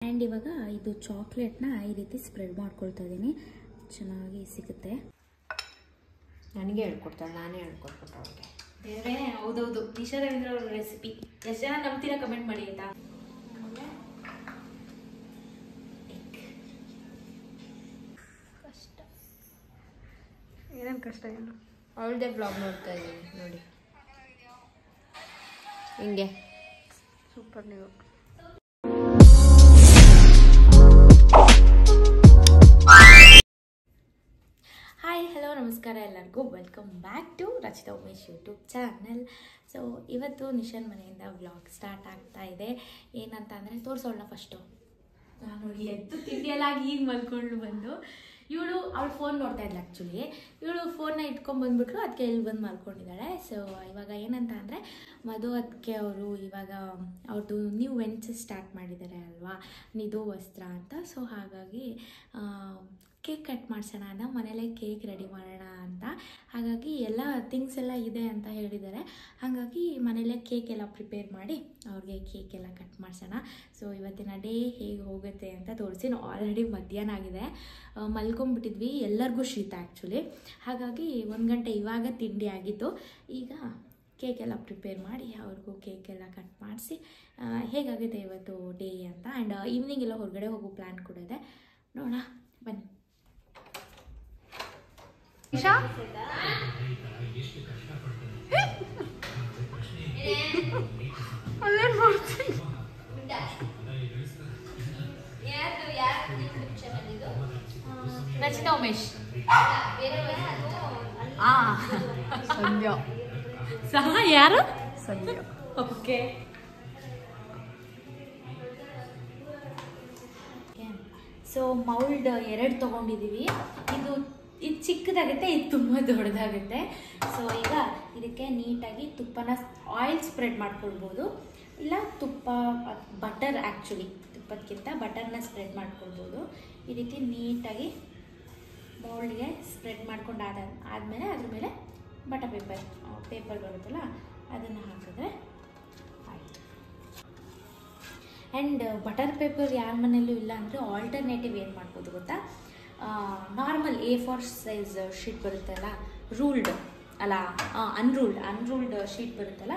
And ಇವಾಗ ಇದು ಚಾಕ್ಲೇಟ್ನ ಈ ರೀತಿ ಸ್ಪ್ರೆಡ್ ಮಾಡ್ಕೊಳ್ತಾ ಇದ್ದೀನಿ. ಚೆನ್ನಾಗಿ ಸಿಗುತ್ತೆ. ನನಗೆ ಹೇಳ್ಕೊಡ್ತಾಳೆ, ನಾನೇ ಹೇಳ್ಕೊಟ್ಬಿಟ್ಟು ಅವ್ರಿಗೆ. ಬೇರೆ ಹೌದೌದು, ನಿಶಾ ರವೀಂದ್ರ ಅವ್ರ ರೆಸಿಪಿ. ಎಷ್ಟು ಜನ ನಂಬ್ತೀರಾ ಕಮೆಂಟ್ ಮಾಡಿ ಆಯ್ತಾ. ಕಷ್ಟ ಏನೇನು ಕಷ್ಟ ಏನು ಅವಳದೇ ಬ್ಲಾಗ್ ನೋಡ್ತಾ ಇದ್ದೀನಿ ನೋಡಿ. ಹಿಂಗೆ ಸೂಪರ್ ನೀವು. ಹಾಯ್ ಹಲೋ ನಮಸ್ಕಾರ ಎಲ್ಲರಿಗೂ. Welcome back to Rachita Umesh YouTube channel. So ಇವತ್ತು ನಿಶಾನ್ ಮನೆಯಿಂದ ವ್ಲಾಗ್ ಸ್ಟಾರ್ಟ್ ಆಗ್ತಾ ಇದೆ. ಏನಂತ ಅಂದರೆ ತೋರಿಸೋಣ ಫಸ್ಟು. ನಾನು ಎದ್ದು ತಿಂಡಿಯಲ್ಲಾಗಿ ಈಗ ಮಲ್ಕೊಂಡು ಬಂದು ಇವಳು ಅವಳು ಫೋನ್ ನೋಡ್ತಾ ಇದ್ಲು. ಆ್ಯಕ್ಚುಲಿ ಇವಳು ಫೋನ್ನ ಇಟ್ಕೊಂಡು ಬಂದುಬಿಟ್ರು, ಅದಕ್ಕೆ ಇಲ್ಲಿ ಬಂದು ಮಲ್ಕೊಂಡಿದ್ದಾಳೆ. ಸೊ ಇವಾಗ ಏನಂತ ಅಂದರೆ ಮಧು ಅದಕ್ಕೆ ಅವರು ಇವಾಗ ಅವ್ರದ್ದು ನ್ಯೂ ವೆಂಚರ್ ಸ್ಟಾರ್ಟ್ ಮಾಡಿದ್ದಾರೆ ಅಲ್ವಾ, ನಿಧು ವಸ್ತ್ರ ಅಂತ. ಸೊ ಹಾಗಾಗಿ ಕೇಕ್ ಕಟ್ ಮಾಡಿಸೋಣ ಅಂತ, ಮನೇಲೇ ಕೇಕ್ ರೆಡಿ ಮಾಡೋಣ ಅಂತ. ಹಾಗಾಗಿ ಎಲ್ಲ ಥಿಂಗ್ಸ್ ಎಲ್ಲ ಇದೆ ಅಂತ ಹೇಳಿದ್ದಾರೆ. ಹಾಗಾಗಿ ಮನೇಲೇ ಕೇಕ್ ಎಲ್ಲ ಪ್ರಿಪೇರ್ ಮಾಡಿ ಅವ್ರಿಗೆ ಕೇಕ್ ಎಲ್ಲ ಕಟ್ ಮಾಡಿಸೋಣ. ಸೊ ಇವತ್ತಿನ ಡೇ ಹೇಗೆ ಹೋಗುತ್ತೆ ಅಂತ ತೋರಿಸಿ. ಆಲ್ರೆಡಿ ಮಧ್ಯಾಹ್ನ ಆಗಿದೆ, ಮಲ್ಕೊಂಡ್ಬಿಟ್ಟಿದ್ವಿ, ಎಲ್ಲರಿಗೂ ಶೀತ ಆ್ಯಕ್ಚುಲಿ. ಹಾಗಾಗಿ 1 ಗಂಟೆ ಇವಾಗ ತಿಂಡಿ ಆಗಿತ್ತು. ಈಗ ಕೇಕೆಲ್ಲ ಪ್ರಿಪೇರ್ ಮಾಡಿ ಅವ್ರಿಗೂ ಕೇಕೆಲ್ಲ ಕಟ್ ಮಾಡಿಸಿ ಹೇಗಾಗಿದೆ ಇವತ್ತು ಡೇ ಅಂತ. ಆ್ಯಂಡ್ ಈವ್ನಿಂಗ್ ಎಲ್ಲ ಹೊರಗಡೆ ಹೋಗೋ ಪ್ಲ್ಯಾನ್ ಕೂಡ ಇದೆ, ನೋಡೋಣ ಬನ್ನಿ. ಇಶಾ ಅಲ್ಲೇನು ಮಾಡ್ತೀನಿ. ರಚಿತಾ ಉಮೇಶ್ ಸಂಧ್ಯಾ ಸಹ ಯಾರು? ಸಂಧ್ಯಾ. ಓಕೆ. ಸೊ ಮೌಲ್ಡ್ 2 ತೊಗೊಂಡಿದ್ದೀವಿ. ಇದು ಚಿಕ್ಕದಾಗುತ್ತೆ, ಇದು ತುಂಬ ದೊಡ್ಡದಾಗುತ್ತೆ. ಸೊ ಈಗ ಇದಕ್ಕೆ ನೀಟಾಗಿ ತುಪ್ಪನ ಆಯಿಲ್ ಸ್ಪ್ರೆಡ್ ಮಾಡ್ಕೊಳ್ಬೋದು, ಇಲ್ಲ ತುಪ್ಪ ಬಟರ್, ಆ್ಯಕ್ಚುಲಿ ತುಪ್ಪದಕ್ಕಿಂತ ಬಟರ್ನ ಸ್ಪ್ರೆಡ್ ಮಾಡ್ಕೊಳ್ಬೋದು. ಈ ರೀತಿ ನೀಟಾಗಿ ಮೌಲ್ಡ್ಗೆ ಸ್ಪ್ರೆಡ್ ಮಾಡ್ಕೊಂಡು ಆದಮೇಲೆ ಅದ್ರ ಮೇಲೆ ಬಟರ್ ಪೇಪರ್ ಬರುತ್ತಲ್ಲ ಅದನ್ನು ಹಾಕಿದ್ರೆ ಆಯಿತು. ಆ್ಯಂಡ್ ಬಟರ್ ಪೇಪರ್ ಯಾರ ಮನೆಯಲ್ಲೂ ಇಲ್ಲ ಅಂದರೆ ಆಲ್ಟರ್ನೇಟಿವ್ ಏನು ಮಾಡ್ಬೋದು ಗೊತ್ತಾ, ನಾರ್ಮಲ್ A4 ಸೈಜ್ ಶೀಟ್ ಬರುತ್ತಲ್ಲ, ರೂಲ್ಡ್ ಅಲ್ಲ ಅನ್ರೂಲ್ಡ್ ಶೀಟ್ ಬರುತ್ತಲ್ಲ,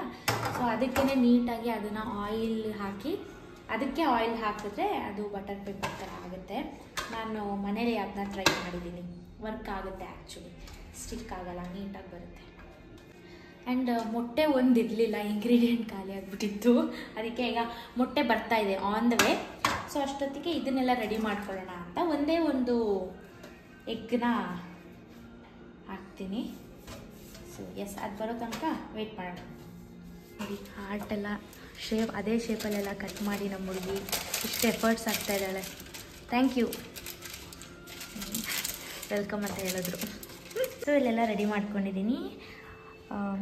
ಸೊ ಅದಕ್ಕೇ ನೀಟಾಗಿ ಅದನ್ನು ಆಯಿಲ್ ಹಾಕಿ, ಅದಕ್ಕೆ ಆಯಿಲ್ ಹಾಕಿದ್ರೆ ಅದು ಬಟರ್ ಪೇಪರ್ ಥರ ಆಗುತ್ತೆ. ನಾನು ಮನೇಲಿ ಅದನ್ನ ಟ್ರೈ ಮಾಡಿದ್ದೀನಿ, ವರ್ಕ್ ಆಗುತ್ತೆ ಆ್ಯಕ್ಚುಲಿ, ಸ್ಟಿಕ್ ಆಗಲ್ಲ, ನೀಟಾಗಿ ಬರುತ್ತೆ. ಆ್ಯಂಡ್ ಮೊಟ್ಟೆ ಒಂದು ಇರಲಿಲ್ಲ, ಇಂಗ್ರೀಡಿಯೆಂಟ್ ಖಾಲಿ ಆಗಿಬಿಟ್ಟಿತ್ತು. ಅದಕ್ಕೆ ಈಗ ಮೊಟ್ಟೆ ಬರ್ತಾ ಇದೆ ಆನ್ ದ ವೇ. ಸೊ ಅಷ್ಟೊತ್ತಿಗೆ ಇದನ್ನೆಲ್ಲ ರೆಡಿ ಮಾಡ್ಕೊಳ್ಳೋಣ ಅಂತ ಒಂದೇ ಒಂದು ಎಗ್ನ ಹಾಕ್ತೀನಿ. ಸೊ ಎಸ್, ಅದು ಬರೋ ತನಕ ವೆಯ್ಟ್ ಮಾಡೋಣ. ನೋಡಿ ಹಾರ್ಟೆಲ್ಲ ಅದೇ ಶೇಪಲ್ಲೆಲ್ಲ ಕಟ್ ಮಾಡಿ ನಮ್ಮ ಹುಡುಗಿ ಇಷ್ಟು ಎಫರ್ಟ್ಸ್ ಆಗ್ತಾ ಇದ್ದಾಳೆ. ಥ್ಯಾಂಕ್ ಯು, ವೆಲ್ಕಮ್ ಅಂತ ಹೇಳಿದ್ರು. ಸೊ ಇಲ್ಲೆಲ್ಲ ರೆಡಿ ಮಾಡ್ಕೊಂಡಿದ್ದೀನಿ.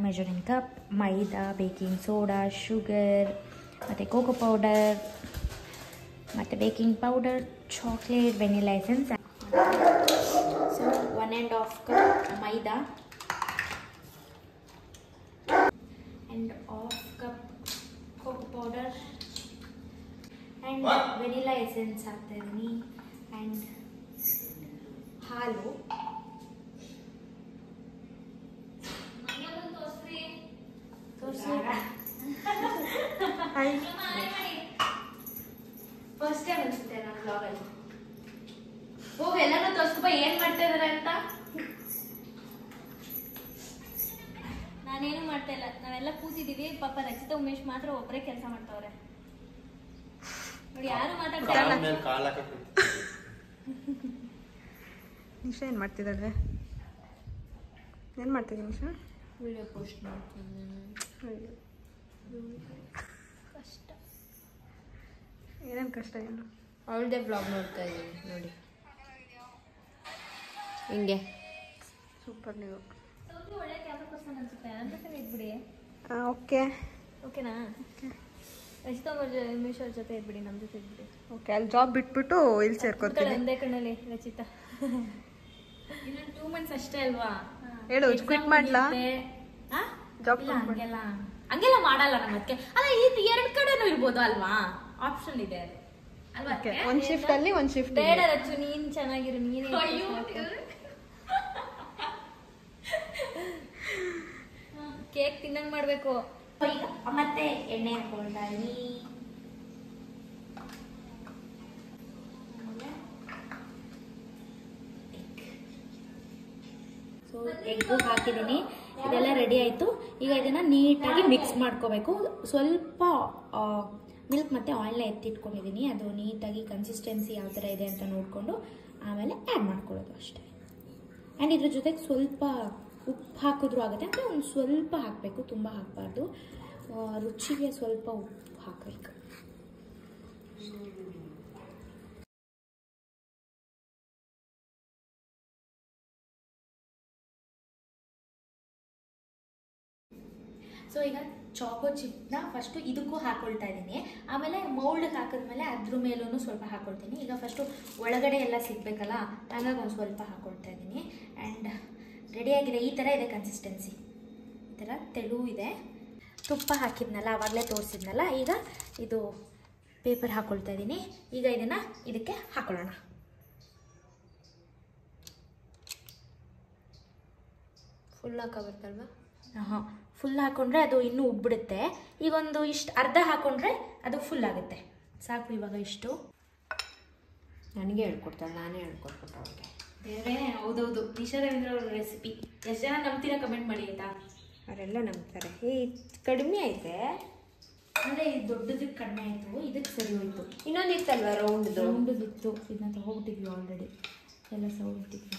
ಮೆಜರಿಂಗ್ ಕಪ್, ಮೈದಾ, ಬೇಕಿಂಗ್ ಸೋಡಾ, ಶುಗರ್, ಮತ್ತು ಕೋಕೋ ಪೌಡರ್, ಮತ್ತು baking powder, chocolate, vanilla essence. So 1.5 cup maida and 1/2 cup cocoa powder and vanilla essence ಹಾಕ್ತಾಯಿದ್ದೀನಿ. ಆ್ಯಂಡ್ ಹಾಲು, ಫಸ್ಟ್ ಟೈಮ್ ಅನಿಸುತ್ತೆ ನನ್ನ ಬ್ಲಾಗಲ್ಲಿ. ಹೋಗಿ ಎಲ್ಲರೂ ತೋರಿಸ್ಕೊ ಏನು ಮಾಡ್ತಾ ಇದಾರೆ ಅಂತ. ನಾನೇನು ಮಾಡ್ತಾ ಇಲ್ಲ, ನಾವೆಲ್ಲ ಕೂತಿದ್ದೀವಿ. ಪಾಪ ರಚಿತಾ ಉಮೇಶ್ ಮಾತ್ರ ಒಬ್ಬರೇ ಕೆಲಸ ಮಾಡ್ತಾವ್ರೆ ನೋಡಿ, ಯಾರು ಮಾತಾಡ್ತಾ ಇಲ್ಲ. ನಿಶಾ ಏನು ಮಾಡ್ತಿದ್ದಾಳೆ? ಏನು ಮಾಡ್ತಿದ್ದೀನಿ ನಿಶಾ? ವಿಡಿಯೋ ಪೋಸ್ಟ್ ಮಾಡ್ತೀನಿ. ಕಷ್ಟ ಏನೇನು ಕಷ್ಟ ಏನು? ಅವಳದೇ ಬ್ಲಾಗ್ ನೋಡ್ತಾ ಇದ್ದೀನಿ ನೋಡಿ. ಹಿಂಗೆ ಸೂಪರ್ ನೀವು. ಒಳ್ಳೆ ಕ್ಯಾಮ್ರಾ ಪರ್ಸನ್ ಅನ್ಸುತ್ತೆ. ನನ್ನ ಜೊತೆ ಇದ್ಬಿಡಿ. ಓಕೆ ಓಕೆನಾ? ರಚಿತಾ ಉಮೇಶ್ ಅವ್ರ ಜೊತೆ ಇದ್ಬಿಡಿ, ನಮ್ಮ ಜೊತೆ ಇದ್ಬಿಡಿ. ಓಕೆ, ಅಲ್ಲಿ ಜಾಬ್ ಬಿಟ್ಬಿಟ್ಟು ಇಲ್ಲಿ ಸೇರ್ಕೊತೀನಿ. ಒಂದೇ ಕಣ್ಣಲ್ಲಿ ರಚಿತಾ. ಇನ್ನು 2 months ಅಷ್ಟೇ ಅಲ್ವಾ? ಹೇಳು, ಕ್ವಿಟ್ ಮಾಡ್ಲಾ? ಜಾಬ್ ಹಂಗೆಲ್ಲ ಮಾಡಲ್ಲ ನಮ್ಮ ಅದಕ್ಕೆ. ಅಲ್ಲ, ಇದು 2 ಕಡೆನೂ ಇರ್ಬೋದು ಅಲ್ವಾ, ಆಪ್ಷನ್ ಇದೆ ಅದು. ಅಲ್ವಾ ಓಕೆ ಒಂದು ಶಿಫ್ಟಲ್ಲಿ ಒಂದು ಶಿಫ್ಟ್ ಬೇಡ ರಚ್ಚು, ನೀನ್ ಚೆನ್ನಾಗಿರು, ನೀನೇ ಕೇಕ್ ತಿನ್ನಂಗ್ ಮಾಡ್ಬೇಕು. ಈಗ ಮತ್ತೆ ಎಣ್ಣೆ ಹಾಕೊಳ್ತಾ ಇದೀನಿ. ಸೊ ಎಗ್ಗು ಹಾಕಿದ್ದೀನಿ, ಇದೆಲ್ಲ ರೆಡಿ ಆಯಿತು. ಈಗ ಇದನ್ನು ನೀಟಾಗಿ ಮಿಕ್ಸ್ ಮಾಡ್ಕೋಬೇಕು. ಸ್ವಲ್ಪ ಮಿಲ್ಕ್ ಮತ್ತು ಆಯಿಲ್ನ ಎತ್ತಿಟ್ಕೊಂಡಿದ್ದೀನಿ. ಅದು ನೀಟಾಗಿ ಕನ್ಸಿಸ್ಟೆನ್ಸಿ ಯಾವ ಥರ ಇದೆ ಅಂತ ನೋಡಿಕೊಂಡು ಆಮೇಲೆ ಆ್ಯಡ್ ಮಾಡ್ಕೊಳ್ಳೋದು ಅಷ್ಟೇ. ಆ್ಯಂಡ್ ಇದ್ರ ಜೊತೆಗೆ ಸ್ವಲ್ಪ ಉಪ್ಪು ಹಾಕಿದ್ರೂ ಆಗುತ್ತೆ, ಅಂದರೆ ಒಂದು ಸ್ವಲ್ಪ ಹಾಕಬೇಕು, ತುಂಬ ಹಾಕಬಾರ್ದು. ರುಚಿಗೆ ಸ್ವಲ್ಪ ಉಪ್ಪು ಹಾಕಬೇಕು. ಸೊ ಈಗ ಚಾಕೋ ಚಿಪ್ನ ಫಸ್ಟು ಇದಕ್ಕೂ ಹಾಕೊಳ್ತಾ ಇದ್ದೀನಿ, ಆಮೇಲೆ ಮೌಲ್ಡ್ಗೆ ಹಾಕಿದ್ಮೇಲೆ ಅದ್ರ ಮೇಲೂ ಸ್ವಲ್ಪ ಹಾಕೊಳ್ತೀನಿ. ಈಗ ಫಸ್ಟು ಒಳಗಡೆ ಎಲ್ಲ ಸಿಗಬೇಕಲ್ಲ, ಹಾಗಾಗಿ ಒಂದು ಸ್ವಲ್ಪ ಹಾಕೊಳ್ತಾ ಇದ್ದೀನಿ. ಆ್ಯಂಡ್ ರೆಡಿಯಾಗಿದೆ. ಈ ಥರ ಇದೆ ಕನ್ಸಿಸ್ಟೆನ್ಸಿ, ಈ ಥರ ತೆಳು ಇದೆ. ತುಪ್ಪ ಹಾಕಿದ್ನಲ್ಲ, ಆವಾಗಲೇ ತೋರಿಸಿದ್ನಲ್ಲ, ಈಗ ಇದು ಪೇಪರ್ ಹಾಕ್ಕೊಳ್ತಾ ಇದ್ದೀನಿ. ಈಗ ಇದನ್ನು ಇದಕ್ಕೆ ಹಾಕೊಳ್ಳೋಣ. ಫುಲ್ ಹಾಕೋಬೇಕಲ್ವಾ? ಹಾಂ, ಫುಲ್ ಹಾಕ್ಕೊಂಡ್ರೆ ಅದು ಇನ್ನೂ ಉಬ್ಬಿಡುತ್ತೆ. ಈಗ ಒಂದು ಇಷ್ಟು ಅರ್ಧ ಹಾಕ್ಕೊಂಡ್ರೆ ಅದು ಫುಲ್ ಆಗುತ್ತೆ. ಸಾಕು ಇವಾಗ ಇಷ್ಟು. ನನಗೆ ಹೇಳ್ಕೊಡ್ತಾಳೆ, ನಾನೇ ಹೇಳ್ಕೊಟ್ಬಿಟ್ಟು ಅವ್ರಿಗೆ. ಬೇರೆ ಹೌದೌದು, ನಿಶಾ ರವೀಂದ್ರ ಅವ್ರ ರೆಸಿಪಿ. ಎಷ್ಟು ಜನ ನಂಬ್ತೀರಾ ಕಮೆಂಟ್ ಮಾಡಿ ಆಯಿತಾ? ಅವರೆಲ್ಲ ನಂಬ್ತಾರೆ. ಕಡಿಮೆ ಐತೆ ಅಂದರೆ ಇದು ದೊಡ್ಡದಕ್ಕೆ ಕಡಿಮೆ ಆಯಿತು, ಇದಕ್ಕೆ ಸರಿ ಹೋಯಿತು. ಇನ್ನೊಂದು ಇತ್ತಲ್ವ ರೌಂಡದಿತ್ತು, ಇದನ್ನ ತಗೋಬಿಟ್ಟಿದ್ವಿ ಆಲ್ರೆಡಿ, ಎಲ್ಲ ಸೌಬಿಟ್ಟಿದ್ವಿ.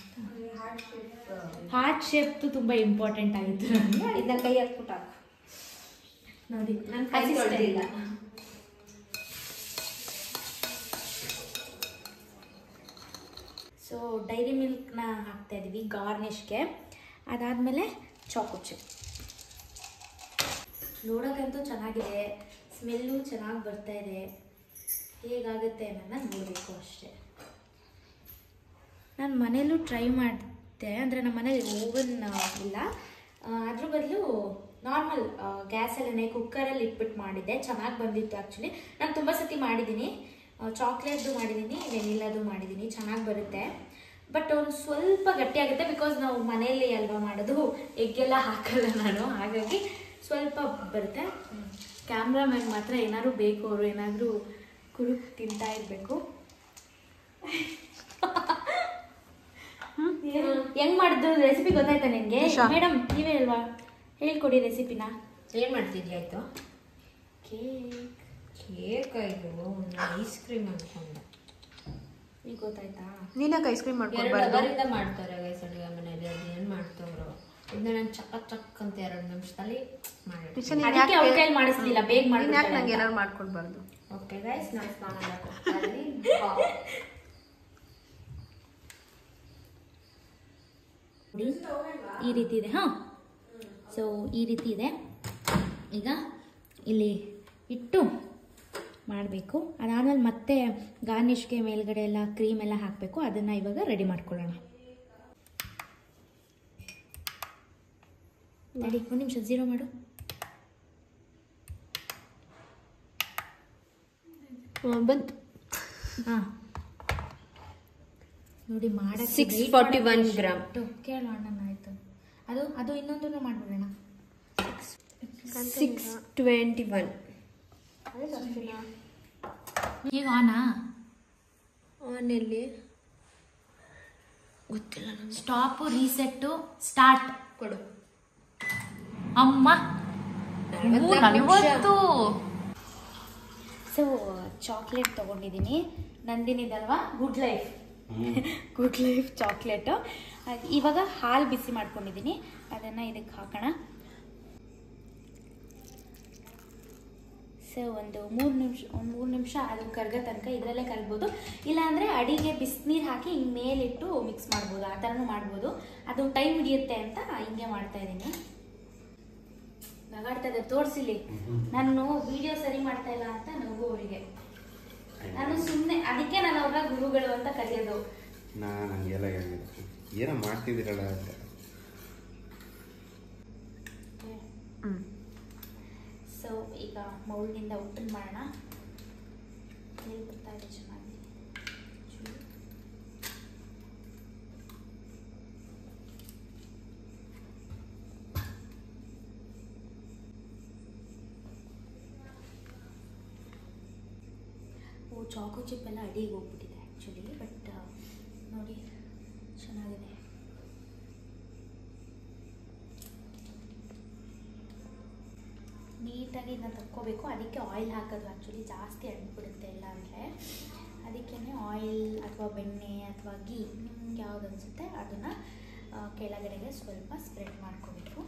ಹಾರ್ಟ್ ಶೇಪ್ತು ತುಂಬ ಇಂಪಾರ್ಟೆಂಟ್ ಆಗಿತ್ತು ನನಗೆ. ಇದನ್ನ ಕೈ ಹಾಕ್ಬಿಟ್ಟು ಹಾಕು ನೋಡಿ, ನಾನು ಕೈ ತೊಳೆದಿಲ್ಲ. ಸೊ ಡೈರಿ ಮಿಲ್ಕ್ನ ಹಾಕ್ತಾ ಇದ್ದೀವಿ ಗಾರ್ನಿಷ್ಗೆ. ಅದಾದಮೇಲೆ ಚಾಕೋ ಚಿಪ್. ನೋಡೋಕ್ಕಂತೂ ಚೆನ್ನಾಗಿದೆ, ಸ್ಮೆಲ್ಲು ಚೆನ್ನಾಗಿ ಬರ್ತಾ ಇದೆ. ಹೇಗಾಗುತ್ತೆ ಅನ್ನೋದನ್ನ ನೋಡಬೇಕು ಅಷ್ಟೇ. ನಾನು ಮನೇಲೂ ಟ್ರೈ ಮಾಡಿದೆ, ಅಂದರೆ ನಮ್ಮ ಮನೇಲಿ ಓವನ್ ಇಲ್ಲ, ಅದ್ರ ಬದಲು ನಾರ್ಮಲ್ ಗ್ಯಾಸಲ್ಲೇ ಕುಕ್ಕರಲ್ಲಿ ಇಟ್ಬಿಟ್ಟು ಮಾಡಿದ್ದೆ. ಚೆನ್ನಾಗಿ ಬಂದಿತ್ತು ಆ್ಯಕ್ಚುಲಿ. ನಾನು ತುಂಬ ಸತಿ ಮಾಡಿದ್ದೀನಿ, ಚಾಕ್ಲೇಟ್ದು ಮಾಡಿದ್ದೀನಿ, ವೆನಿಲಾದು ಮಾಡಿದ್ದೀನಿ, ಚೆನ್ನಾಗಿ ಬರುತ್ತೆ. ಬಟ್ ಒಂದು ಸ್ವಲ್ಪ ಗಟ್ಟಿಯಾಗುತ್ತೆ, ಬಿಕಾಸ್ ನಾವು ಮನೆಯಲ್ಲಿ ಅಲ್ವಾ ಮಾಡೋದು, ಎಗ್ಗೆಲ್ಲ ಹಾಕಲ್ಲ ನಾನು, ಹಾಗಾಗಿ ಸ್ವಲ್ಪ ಬರುತ್ತೆ. ಕ್ಯಾಮ್ರಾಮ್ಯಾನ್ ಮಾತ್ರ ಏನಾದ್ರು ಬೇಕು, ಅವರು ಏನಾದರೂ ಕುರುಕ್ ತಿಂತಾ ಇರಬೇಕು. ಹೆಂಗ್ ಮಾಡಿದ್ದು ರೆಸಿಪಿ ಗೊತ್ತಾಯ್ತಾ ನಿನಗೆ? ಮೇಡಮ್ ನೀವೇ ಅಲ್ವಾ, ಹೇಳ್ಕೊಡಿ ರೆಸಿಪಿನ. ಏನು ಮಾಡ್ತಿದ್ಯಾ? ಆಯಿತು, ಕೇಕ್ ಇದು ಐಸ್ ಕ್ರೀಮ್ ಅನ್ಕೊಂಡೆ. ಈಗ ಗೊತ್ತಾಯ್ತಾ? ನೀನಾಗ ಐಸ್ ಕ್ರೀಮ್ 2 ಮಾಡ್ಕೊಡ್ಬಾರ್ದು. ಅವರಿಂದ ಮಾಡ್ತಾರೆ ಗೈಸ್ ಅಡುಗೆ ಮನೇಲಿ. ಅದು ಏನು ಮಾಡ್ತವ್ರು ಇದನ್ನ ನಾನು ಚಕ್ ಅಂತ 2 ನಿಮಿಷದಲ್ಲಿ ಮಾಡಿ. ಅದಕ್ಕೆ ಅವ್ರ ಕೈಲಿ ಮಾಡಿಸ್ಲಿಲ್ಲ, ಬೇಗ ಮಾಡಿ. ಯಾಕೆ ನಂಗೆ ಏನಾದ್ರು ಮಾಡ್ಕೊಡ್ಬಾರ್ದು? ಓಕೆ ಗೈಸ್, ನಾನು ಸ್ನಾನ ಈ ರೀತಿ ಇದೆ. ಹಾಂ, ಸೊ ಈ ರೀತಿ ಇದೆ. ಈಗ ಇಲ್ಲಿ ಇಟ್ಟು ಮಾಡಬೇಕು. ಅದಾದಮೇಲೆ ಮತ್ತೆ ಗಾರ್ನಿಷ್ಗೆ ಮೇಲ್ಗಡೆ ಎಲ್ಲ ಕ್ರೀಮ್ ಎಲ್ಲ ಹಾಕಬೇಕು. ಅದನ್ನು ಇವಾಗ ರೆಡಿ ಮಾಡ್ಕೊಳ್ಳೋಣ. ರೆಡಿ, 1 ನಿಮಿಷ 0 ಮಾಡು. ಬಂತು. ಹಾಂ ನೋಡಿ, ಮಾಡೋಕ್ಕೆ 641 ಗ್ರಾಮ್. ಕೇಳೋಣ ಆಯಿತು. ಅದು ಇನ್ನೊಂದನ್ನು ಮಾಡಿಬಿಡೋಣ. 621. ಈಗ ಆನಾ? ಆನೆಲ್ಲಿ ಗೊತ್ತಿಲ್ಲ. ಸ್ಟಾಪು, ರೀಸೆಟ್ಟು, ಸ್ಟಾರ್ಟ್ ಕೊಡು. ಅಮ್ಮ 40. ಸೊ ಚಾಕ್ಲೇಟ್ ತೊಗೊಂಡಿದ್ದೀನಿ, ನಂದಿನಿದಲ್ವಾ, ಗುಡ್ ಲೈಫ್ ಚಾಕ್ಲೇಟು. ಇವಾಗ ಹಾಲು ಬಿಸಿ ಮಾಡ್ಕೊಂಡಿದ್ದೀನಿ, ಅದನ್ನು ಇದಕ್ಕೆ ಹಾಕೋಣ. ಸೊ ಒಂದು 3 ನಿಮಿಷ ಅದು ಕರ್ಗೋ ತನಕ ಇದರಲ್ಲೇ ಕರಗ್ಬೋದು. ಇಲ್ಲಾಂದರೆ ಅಡಿಗೆ ಬಿಸಿನೀರು ಹಾಕಿ ಹಿಂಗೆ ಮೇಲಿಟ್ಟು ಮಿಕ್ಸ್ ಮಾಡ್ಬೋದು, ಆ ಥರನೂ ಮಾಡ್ಬೋದು. ಅದು ಟೈಮ್ ಹಿಡಿಯುತ್ತೆ ಅಂತ ಹಿಂಗೆ ಮಾಡ್ತಾಯಿದ್ದೀನಿ. ನಗಾಡ್ತಾ ಇದ್ದಾರೆ, ತೋರಿಸಿಲಿ. ನಾನು ವಿಡಿಯೋ ಸರಿ ಮಾಡ್ತಾ ಇಲ್ಲ ಅಂತ ನಗು ಅವರಿಗೆ. ನಾನು ಸುಮ್ಮನೆ ಅದಕ್ಕೆ ನಾನು ಅವ್ರನ್ನ ಗುರುಗಳು ಅಂತ ಕರೆಯೋದು. ನಾನು ಹಂಗೆಲ್ಲ ಹೇಳಿಲ್ಲ, ಏನೋ ಮಾಡ್ತಿದ್ದೀರಲ್ಲ ಅಂತ. ಸೊ ಈಗ ಮೌಲ್ನಿಂದ ಓಪನ್ ಮಾಡೋಣ. ತೇಲ್ ಬರ್ತಾ ಇದೆ ಚೆನ್ನಾಗಿ. ಚಾಕೋ ಚಿಪ್ ಎಲ್ಲ ಅಡಿಗೆ ಹೋಗ್ಬಿಟ್ಟಿದೆ ಆ್ಯಕ್ಚುಲಿ, ಬಟ್ ನೋಡಿ ಚೆನ್ನಾಗಿದೆ. ನೀಟಾಗಿ ಇದನ್ನ ತಕ್ಕೋಬೇಕು. ಅದಕ್ಕೆ ಆಯಿಲ್ ಹಾಕೋದು ಆ್ಯಕ್ಚುಲಿ ಜಾಸ್ತಿ ಅಂಟ್ಬಿಡುತ್ತೆ ಇಲ್ಲ ಅಂದರೆ, ಅದಕ್ಕೇ ಆಯಿಲ್ ಅಥವಾ ಬೆಣ್ಣೆ ಅಥವಾ ಗೀ ನಿಮ್ಗೆ ಯಾವ್ದು ಅನಿಸುತ್ತೆ ಅದನ್ನು ಕೆಳಗಡೆಗೆ ಸ್ವಲ್ಪ ಸ್ಪ್ರೆಡ್ ಮಾಡ್ಕೋಬೇಕು.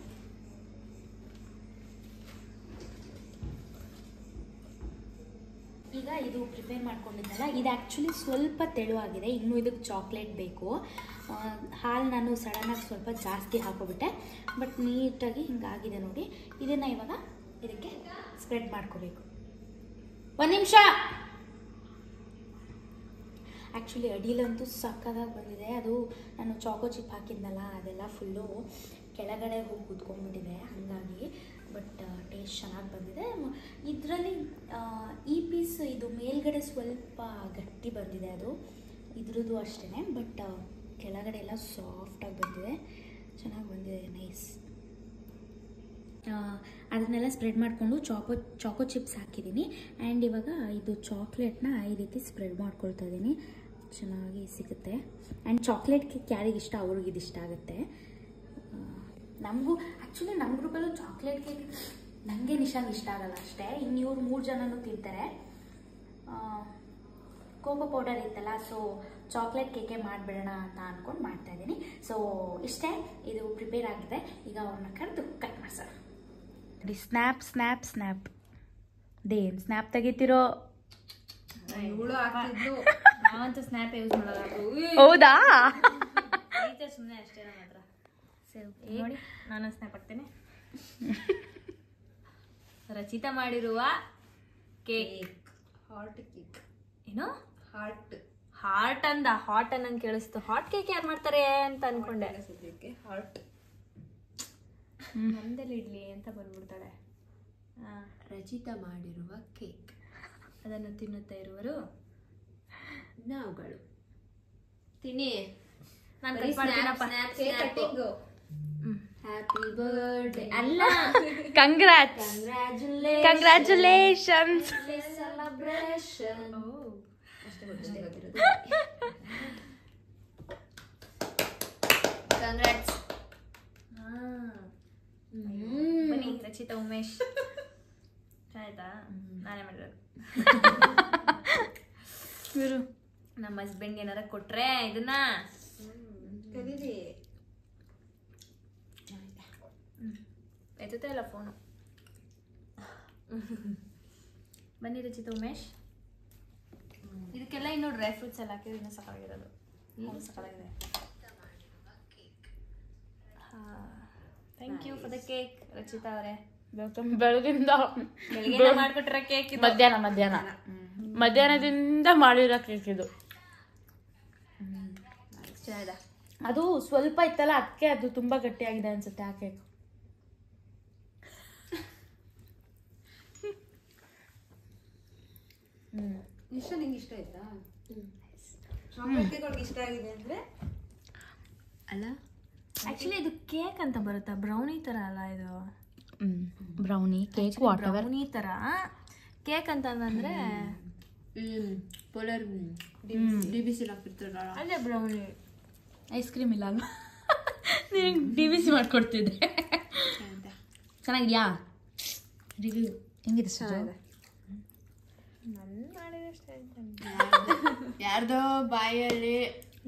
ಈಗ ಇದು ಪ್ರಿಪೇರ್ ಮಾಡ್ಕೊಂಡಿದ್ದಲ್ಲ, ಇದು ಆ್ಯಕ್ಚುಲಿ ಸ್ವಲ್ಪ ತೆಳುವಾಗಿದೆ. ಇನ್ನೂ ಇದಕ್ಕೆ ಚಾಕ್ಲೇಟ್ ಬೇಕು. ಹಾಲು ನಾನು ಸಡನ್ನಾಗಿ ಸ್ವಲ್ಪ ಜಾಸ್ತಿ ಹಾಕೋಬಿಟ್ಟೆ, ಬಟ್ ನೀಟಾಗಿ ಹಿಂಗಾಗಿದೆ ನೋಡಿ. ಇದನ್ನು ಇವಾಗ ಇದಕ್ಕೆ ಸ್ಪ್ರೆಡ್ ಮಾಡ್ಕೋಬೇಕು. ಒಂದು ನಿಮಿಷ. ಆ್ಯಕ್ಚುಲಿ ಅಡಿಲಂತೂ ಸಕ್ಕದಾಗಿ ಬಂದಿದೆ. ಅದು ನಾನು ಚಾಕೋ ಚಿಪ್ ಹಾಕಿದ್ನಲ್ಲ, ಅದೆಲ್ಲ ಫುಲ್ಲು ಕೆಳಗಡೆ ಹೋಗಿ ಕೂತ್ಕೊಂಡ್ಬಿಟ್ಟಿದೆ, ಹಾಗಾಗಿ. ಬಟ್ ಟೇಸ್ಟ್ ಚೆನ್ನಾಗಿ ಬಂದಿದೆ. ಇದರಲ್ಲಿ ಈ ಪೀಸ್ ಇದು ಮೇಲ್ಗಡೆ ಸ್ವಲ್ಪ ಗಟ್ಟಿ ಬಂದಿದೆ, ಅದು ಇದ್ರದ್ದು ಅಷ್ಟೇ. ಬಟ್ ಕೆಳಗಡೆ ಎಲ್ಲ ಸಾಫ್ಟಾಗಿ ಬಂದಿದೆ, ಚೆನ್ನಾಗಿ ಬಂದಿದೆ, ನೈಸ್. ಅದನ್ನೆಲ್ಲ ಸ್ಪ್ರೆಡ್ ಮಾಡಿಕೊಂಡು ಚಾಕೋ ಚಿಪ್ಸ್ ಹಾಕಿದ್ದೀನಿ. ಆ್ಯಂಡ್ ಇವಾಗ ಇದು ಚಾಕ್ಲೇಟ್ನ ಈ ರೀತಿ ಸ್ಪ್ರೆಡ್ ಮಾಡ್ಕೊಳ್ತಾ ಇದ್ದೀನಿ. ಚೆನ್ನಾಗಿ ಸಿಗುತ್ತೆ. ಆ್ಯಂಡ್ ಚಾಕ್ಲೇಟ್ ಕೇಕ್ ಯಾರಿಗೆ ಇಷ್ಟ ಅವ್ರಿಗೆ ಇದು ಇಷ್ಟ ಆಗುತ್ತೆ. ನಮಗೂ ಆ್ಯಕ್ಚುಲಿ ನಮ್ಮ ಗ್ರೂಪಲ್ಲೂ ಚಾಕ್ಲೇಟ್ ಕೇಕ್ ನನಗೆ ನಿಶಾಂಗ್ ಇಷ್ಟ ಆಗಲ್ಲ ಅಷ್ಟೇ. ಇನ್ನು ಇವ್ರು 3 ಜನನೂ ತಿಂತಾರೆ. ಕೋಕೋ ಪೌಡರ್ ಇತ್ತಲ್ಲ, ಸೊ ಚಾಕ್ಲೇಟ್ ಕೇಕೆ ಮಾಡಿಬಿಡೋಣ ಅಂತ ಅಂದ್ಕೊಂಡು ಮಾಡ್ತಾಯಿದ್ದೀನಿ. ಸೊ ಇಷ್ಟೇ, ಇದು ಪ್ರಿಪೇರ್ ಆಗಿದೆ. ಈಗ ಅವ್ರನ್ನ ಕರೆದು ಕಟ್ ಮಾಡ್ಸೋಣ. Snap snap snap then snap ತೆಗಿತಿರೋ? ನಾವಂತೂ ಸ್ನ್ಯಾಪ್ ಯೂಸ್ ಮಾಡಲ್ಲ. ಹೌದಾ? ಸುಮ್ಮನೆ ಅಷ್ಟೇ ನಮ್ಮ ಹತ್ರ. ನೋಡಿ, ನಾನು ಸ್ನ್ಯಾಪ್ ಹಾಕ್ತೇನೆ. ರಚಿತಾ ಮಾಡಿರುವ ಕೇಕ್, ಹಾಟ್ ಕೇಕ್. ಏನು ಹಾಟ್ ಹಾಟ್ ಅಂದ, ಹಾಟ್ ಅನ್ನಂಗೆ ಕೇಳಿಸ್ತು. ಹಾಟ್ ಕೇಕ್ ಯಾರು ಮಾಡ್ತಾರೆ ಅಂತ ಅನ್ಕೊಂಡೆ. ಸದ್ಯಕ್ಕೆ ಹಾಟ್. ನಮ್ದಲ್ಲಿ ಇಡ್ಲಿ ಅಂತ ಬಂದ್ಬಿಡ್ತಾಳೆ. ರಚಿತಾ ಮಾಡಿರುವ ಕೇಕ್, ಅದನ್ನು ತಿನ್ನುತ್ತಾ ಇರುವರು ನಾವುಗಳು. ತಿನ್ನಿ. ನಾನು ಕಟ್ ಮಾಡ್ತೀನಪ್ಪ. ಹ್ಯಾಪಿ ಬರ್ಡೇ ಅಲ್ಲ, ಕಂಗ್ರಾಟ್ಸ್, ಕಂಗ್ರ್ಯಾಚುಲೇಷನ್ಸ್. ಸೆಲೆಬ್ರೇಷನ್. ಕಂಗ್ರಾಟ್ಸ್. ಬನ್ನಿ ರಚಿತಾ ಉಮೇಶ್. ಆಯ್ತಾ? ನಾನೇ ಮಾಡಿರೋದು. ನಮ್ಮ ಹಸ್ಬೆಂಡ್ ಏನಾರ ಕೊಟ್ರೆ ಇದನ್ನ ಕರೀರಿ. ಎತ್ತುತ್ತಾ ಇಲ್ಲ ಫೋನು. ಬನ್ನಿ ರಚಿತಾ ಉಮೇಶ್. ಇದಕ್ಕೆಲ್ಲ ಇನ್ನೂ ಡ್ರೈ ಫ್ರೂಟ್ಸ್ ಎಲ್ಲ ಹಾಕಿದ್ರೆ ಇನ್ನೂ ಸಕಾಲಾಗಿರೋದು. ಸಕಾಲಾಗಿದೆ. Thank you for the cake Rachita ಅವರೇ. ಬೆಳಗಿಂದ ಬೆಳಿಗ್ಗೆ ಮಾಡ್ಕೊಟ್ಟಿರೋ ಕೇಕ್ ಇದು. ಮಧ್ಯಾಹ್ನದಿಂದ ಮಾಡಿರೋ ಕೇಕ್ ಇದು. ಚೆನ್ನಾಗಿದೆ. ಅದು ಸ್ವಲ್ಪ ಇತ್ತಲ್ಲ, ಅದಕ್ಕೆ ಅದು ತುಂಬಾ ಗಟ್ಟಿಯಾಗಿದೆ ಅನ್ಸುತ್ತೆ ಆ ಕೇಕ್. ನಿಶಾ ನಿಂಗೆ ಇಷ್ಟ ಆಯ್ತಾ? ಚಾಕ್ಲೇಟ್ ಕೇಕ್ ಅವ್ರಿಗೆ ಇಷ್ಟ ಆಗಿದೆ ಅಂದ್ರೆ ಅಲ್ಲ, ಆಕ್ಚುಲಿ ಇದು ಕೇಕ್ ಅಂತ ಬರುತ್ತಾ? ಬ್ರೌನಿ ತರ ಅಲ್ಲ ಇದು? ಬ್ರೌನಿ ಕೇಕ್, ಬ್ರೌನಿ ತರ ಕೇಕ್ ಅಂತ ಅಂದ್ರೆ ಪೋಲರ್ DBC ಹಾಕ್ತಿರ್ತಾರಲ್ಲ ಅಲ್ಲೇ ಬ್ರೌನಿ. ಐಸ್ ಕ್ರೀಮ್ ಇಲ್ಲ ಅಲ್ವಾ? ನೀನು DBC ಮಾಡ್ಕೊಡ್ತಿದ್ದೆ. ಚೆನ್ನಾಗಿದ್ಯಾ? ರಿವ್ಯೂ ಹೆಂಗಿದೆ? ಚೆನ್ನಾಗಿದೆ. ಯಾರ್ದೋ ಬಾಯಲ್ಲಿ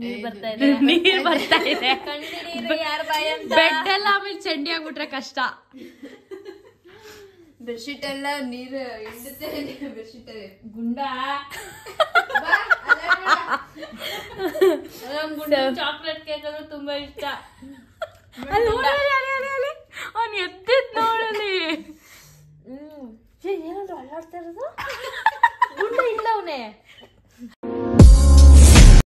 ನೀರ್ ಬರ್ತಾ ಇದೆ. ಯಾರ ಬಾಯಿ ಅಂತ. ಬೆಡ್ ಎಲ್ಲ ಆಮೇಲೆ ಚಂಡಿ ಆಗ್ಬಿಟ್ರೆ ಕಷ್ಟ. ಬೆಡ್ಶೀಟ್ ಎಲ್ಲ ನೀರು ಹಿಂಡುತ್ತೆ. ಬೆಡ್ಶೀಟ್ ಗುಂಡ ಚಾಕ್ಲೇಟ್ ಕೇಕ್ ಅಂದ್ರೆ ತುಂಬಾ ಇಷ್ಟ. ಅವ್ನು ಎದ್ದಿದ್ ನೋಡಲಿ. ಏನಾದ್ರು ಅಲ್ಲಾಡ್ತಾ ಇರೋದು? ಗುಂಡ ಇಲ್ಲ ಅವನೇ.